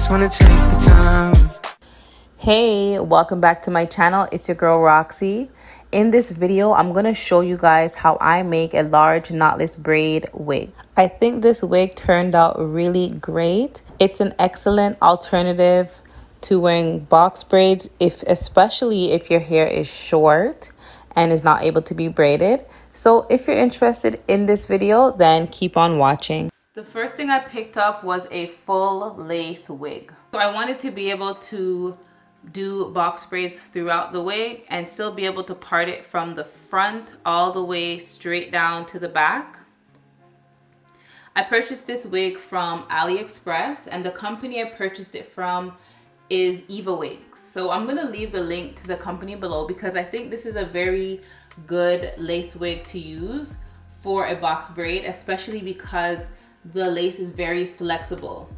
just wanna take the time. Hey, welcome back to my channel. It's your girl Roxy. In this video, I'm going to show you guys how I make a large knotless braid wig. I think this wig turned out really great. It's an excellent alternative to wearing box braids, especially if your hair is short and is not able to be braided. So if you're interested in this video, then keep on watching. The first thing I picked up was a full lace wig. So I wanted to be able to do box braids throughout the wig and still be able to part it from the front all the way straight down to the back. I purchased this wig from AliExpress, and the company I purchased it from is EVA Wigs. So I'm going to leave the link to the company below because I think this is a very good lace wig to use for a box braid, especially because the lace is very flexible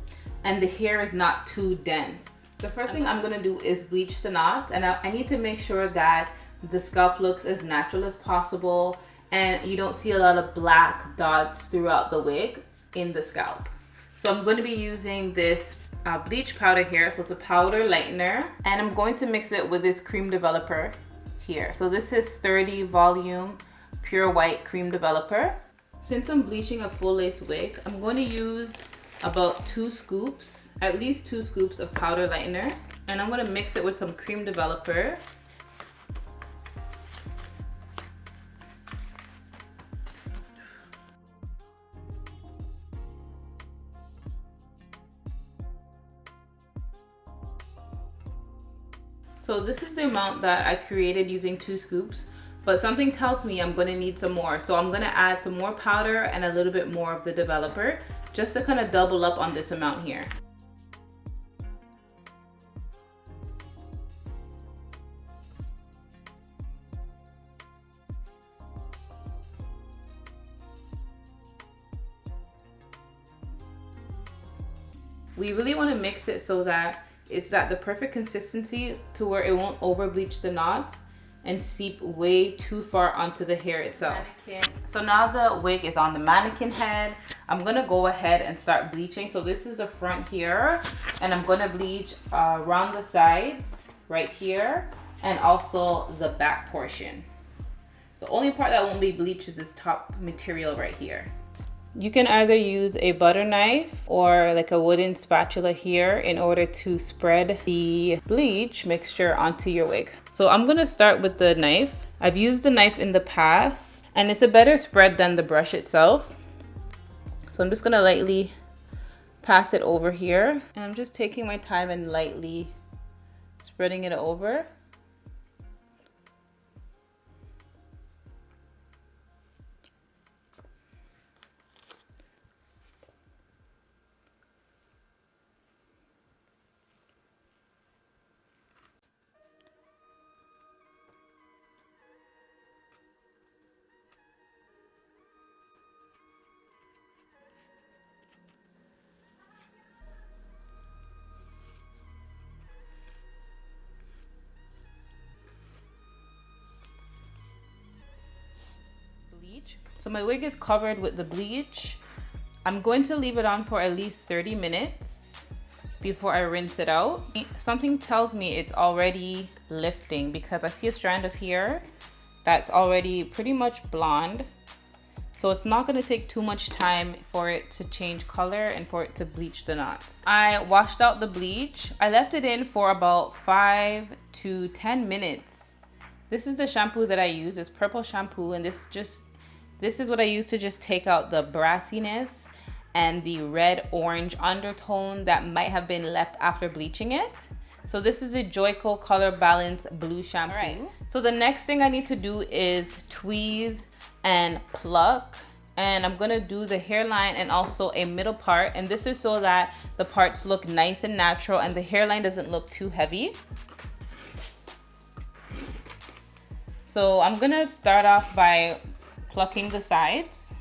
and the hair is not too dense. The first thing I'm going to do is bleach the knots, and I need to make sure that the scalp looks as natural as possible and you don't see a lot of black dots throughout the wig in the scalp. So I'm going to be using this bleach powder here. So it's a powder lightener, and I'm going to mix it with this cream developer here. So this is 30 volume pure white cream developer. Since I'm bleaching a full lace wig, I'm going to use about 2 scoops, at least 2 scoops of powder lightener, and I'm going to mix it with some cream developer. So this is the amount that I created using 2 scoops, but something tells me I'm going to need some more. So I'm going to add some more powder and a little bit more of the developer just to kind of double up on this amount here. We really want to mix it so that it's at the perfect consistency to where it won't over bleach the knots and seep way too far onto the hair itself. So now the wig is on the mannequin head. I'm gonna go ahead and start bleaching. So this is the front here, and I'm gonna bleach around the sides right here and also the back portion. The only part that won't be bleached is this top material right here. You can either use a butter knife or like a wooden spatula here in order to spread the bleach mixture onto your wig. So I'm gonna start with the knife. I've used the knife in the past and it's a better spread than the brush itself. So I'm just gonna lightly pass it over here, and I'm just taking my time and lightly spreading it over. So my wig is covered with the bleach. I'm going to leave it on for at least 30 minutes before I rinse it out. Something tells me it's already lifting because I see a strand of hair that's already pretty much blonde. So it's not going to take too much time for it to change color and for it to bleach the knots. I washed out the bleach. I left it in for about 5 to 10 minutes. This is the shampoo that I use. It's purple shampoo, and this is what I use to just take out the brassiness and the red-orange undertone that might have been left after bleaching it. So this is the Joico Color Balance Blue Shampoo. All right. So the next thing I need to do is tweeze and pluck. And I'm gonna do the hairline and also a middle part. And this is so that the parts look nice and natural and the hairline doesn't look too heavy. So I'm gonna start off by plucking the sides.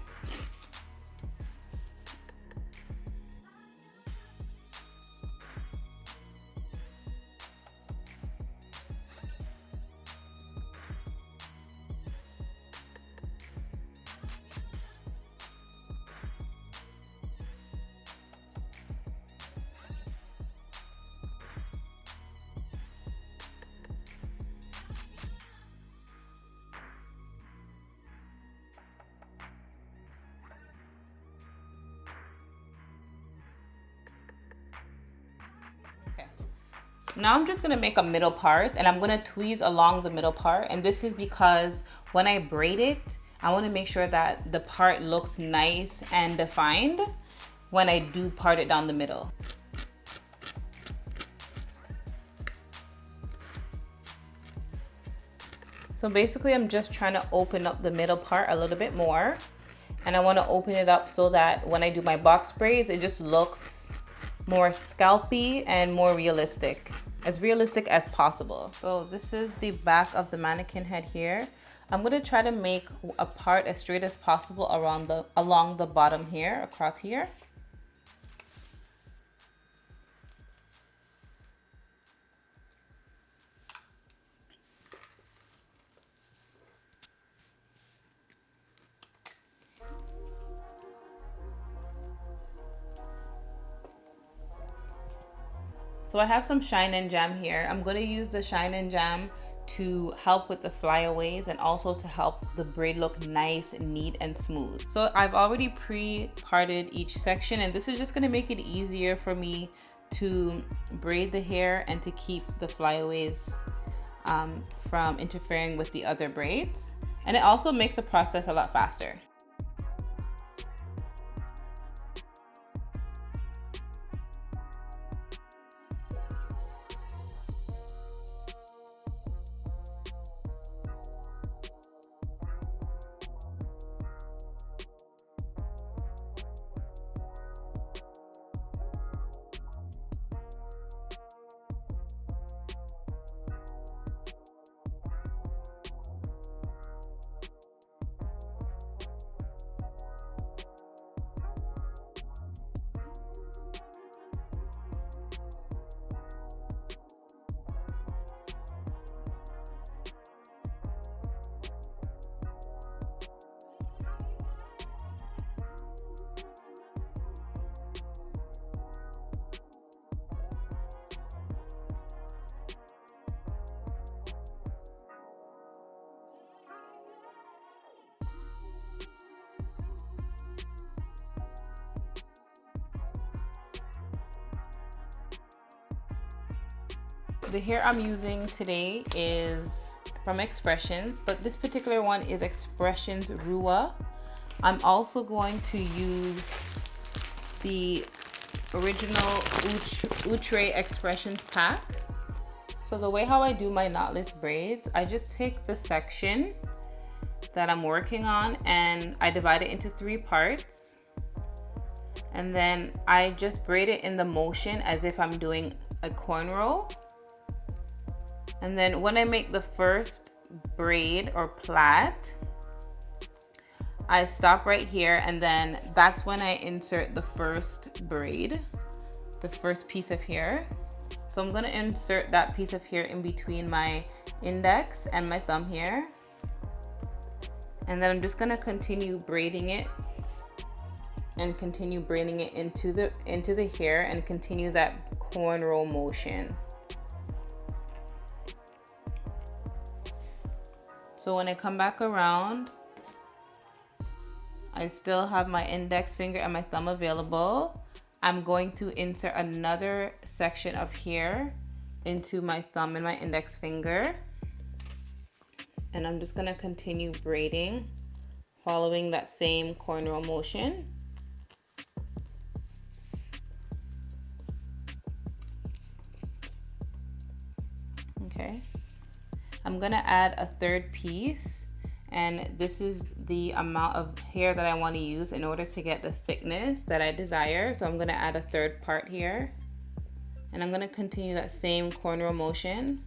Now I'm just gonna make a middle part, and I'm gonna tweeze along the middle part. And this is because when I braid it, I wanna make sure that the part looks nice and defined when I do part it down the middle. So basically I'm just trying to open up the middle part a little bit more. And I wanna open it up so that when I do my box braids, it just looks more scalpy and more realistic as possible. So this is the back of the mannequin head here. I'm gonna try to make a part as straight as possible along the bottom here, across here. So I have some Shine and Jam here. I'm gonna use the Shine and Jam to help with the flyaways and also to help the braid look nice, neat, and smooth. So I've already pre-parted each section, and this is just gonna make it easier for me to braid the hair and to keep the flyaways from interfering with the other braids. And it also makes the process a lot faster. The hair I'm using today is from Expressions, but this particular one is Expressions Rua. I'm also going to use the original Outre Expressions pack. So the way how I do my knotless braids, I just take the section that I'm working on and I divide it into 3 parts. And then I just braid it in the motion as if I'm doing a cornrow. And then when I make the first braid or plait, I stop right here, and then that's when I insert the first braid, the first piece of hair. So I'm gonna insert that piece of hair in between my index and my thumb here. And then I'm just gonna continue braiding it and continue braiding it into the hair and continue that cornrow motion. So when I come back around, I still have my index finger and my thumb available. I'm going to insert another section of hair into my thumb and my index finger. And I'm just gonna continue braiding, following that same cornrow motion. Okay. I'm gonna add a third piece, and this is the amount of hair that I want to use in order to get the thickness that I desire. So I'm gonna add a third part here, and I'm gonna continue that same cornrow motion,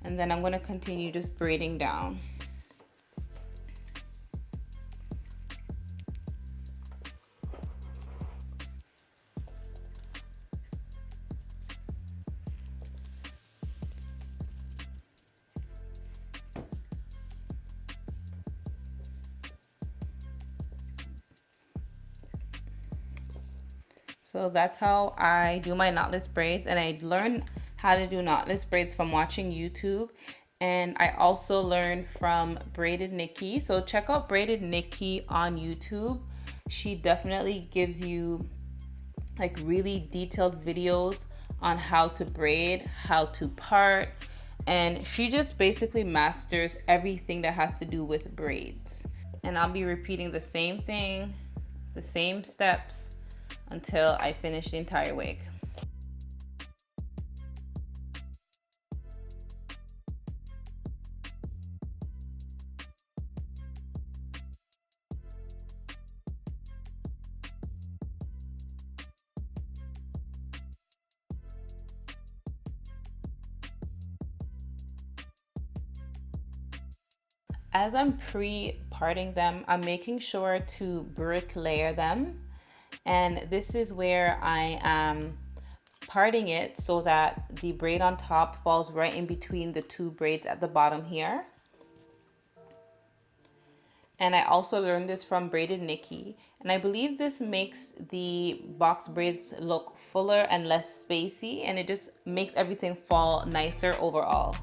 and then I'm gonna continue just braiding down. So that's how I do my knotless braids, and I learned how to do knotless braids from watching YouTube, and I also learned from Braided Nikki. So check out Braided Nikki on YouTube. She definitely gives you like really detailed videos on how to braid, how to part, and she just basically masters everything that has to do with braids. And I'll be repeating the same thing, the same steps until I finish the entire wig. As I'm pre-parting them, I'm making sure to brick layer them. And this is where I am parting it so that the braid on top falls right in between the two braids at the bottom here. And I also learned this from Braided Nikki. And I believe this makes the box braids look fuller and less spacey, and it just makes everything fall nicer overall.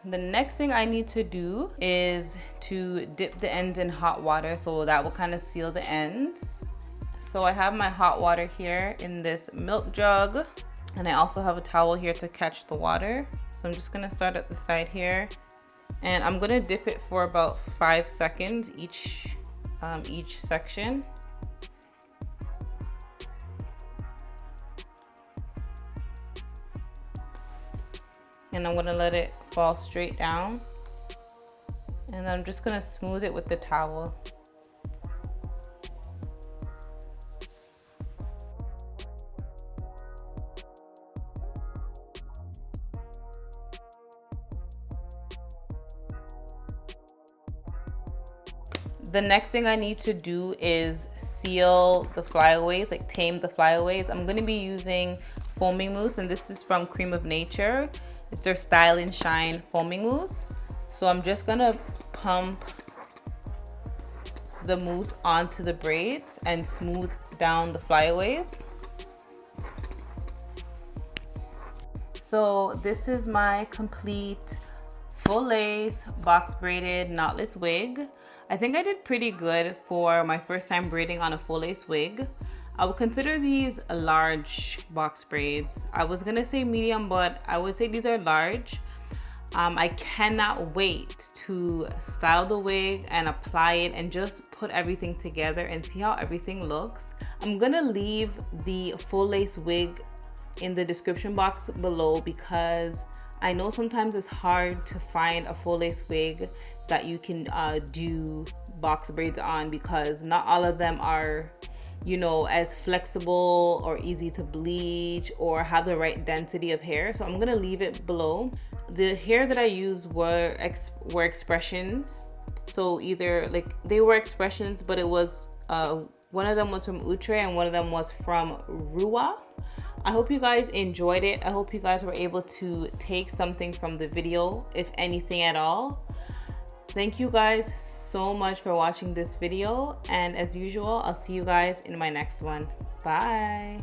The next thing I need to do is to dip the ends in hot water, so that will kind of seal the ends. So I have my hot water here in this milk jug, and I also have a towel here to catch the water. So I'm just gonna start at the side here, and I'm gonna dip it for about 5 seconds each section. And I'm gonna let it fall straight down. And I'm just gonna smooth it with the towel. The next thing I need to do is seal the flyaways, like tame the flyaways. I'm gonna be using foaming mousse, and this is from Cream of Nature. It's their Style and Shine foaming mousse. So I'm just gonna pump the mousse onto the braids and smooth down the flyaways. So this is my complete full lace box braided knotless wig. I think I did pretty good for my first time braiding on a full lace wig. I would consider these large box braids. I was gonna say medium, but I would say these are large. I cannot wait to style the wig and apply it and just put everything together and see how everything looks. I'm gonna leave the full lace wig in the description box below, because I know sometimes it's hard to find a full lace wig that you can do box braids on, because not all of them are, you know, as flexible or easy to bleach or have the right density of hair. So I'm gonna leave it below. The hair that I used were expression. So either like they were expressions, but it was one of them was from Outre and one of them was from Rua. I hope you guys enjoyed it. I hope you guys were able to take something from the video, if anything at all. Thank you guys so much for watching this video, and as usual, I'll see you guys in my next one. Bye.